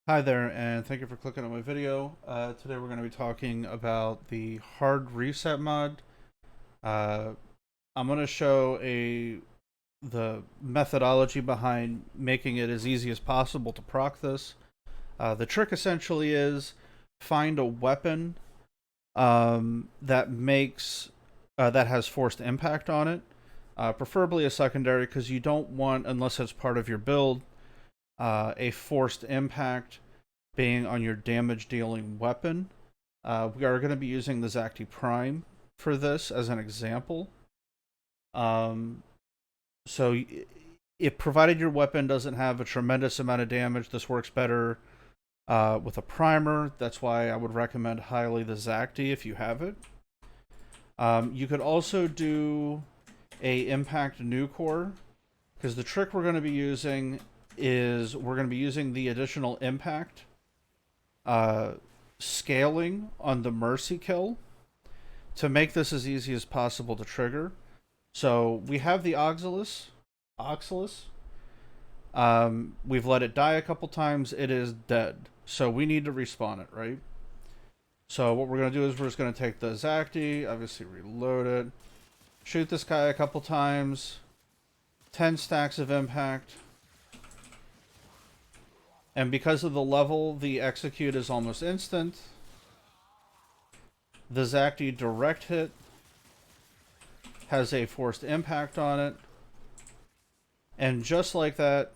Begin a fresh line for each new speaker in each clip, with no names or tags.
Hi there, and thank you for clicking on my video. Today we're going to be talking about the hard reset mod. Uh, I'm going to show the methodology behind making it as easy as possible to proc this. The trick essentially is find a weapon that has forced impact on it, preferably a secondary, because you don't want, unless it's part of your build, a forced impact being on your damage dealing weapon. We are going to be using the Zacti Prime for this as an example. Um, so, if provided your weapon doesn't have a tremendous amount of damage, this works better with a primer. That's why I would recommend highly the Zacti if you have it. You could also do a impact new core, because the trick we're going to be using is we're going to be using the additional impact scaling on the mercy kill to make this as easy as possible to trigger. So we have the Oxalis. We've let it die a couple times. It is dead. So we need to respawn it, right? So what we're going to do is we're just going to take the Zacti, obviously reload it, shoot this guy a couple times, 10 stacks of impact. And because of the level, the execute is almost instant. The Zacti direct hit has a forced impact on it. And just like that,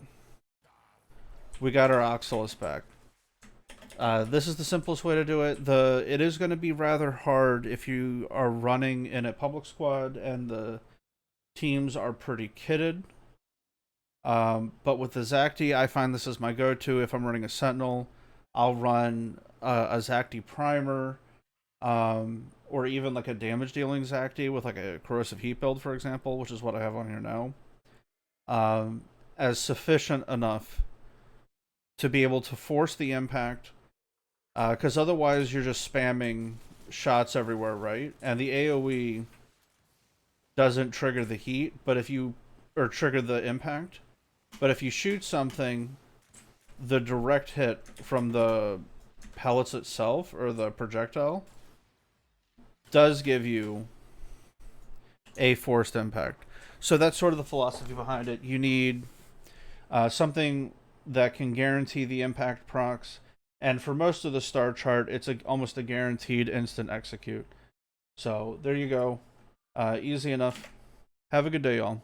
we got our Oxalis back. This is the simplest way to do it. It is going to be rather hard if you are running in a public squad and the teams are pretty kitted. But with the Zacti, I find this is my go-to. If I'm running a Sentinel, I'll run a Zacti primer, or even like a damage-dealing Zacti with like a corrosive heat build, for example, which is what I have on here now, as sufficient enough to be able to force the impact, because otherwise you're just spamming shots everywhere, right? And the AoE doesn't trigger the heat, but if you or trigger the impact. But if you shoot something, the direct hit from the pellets itself or the projectile does give you a forced impact. So that's sort of the philosophy behind it. You need something that can guarantee the impact procs, and for most of the star chart, it's almost a guaranteed instant execute. So there you go. Easy enough. Have a good day, y'all.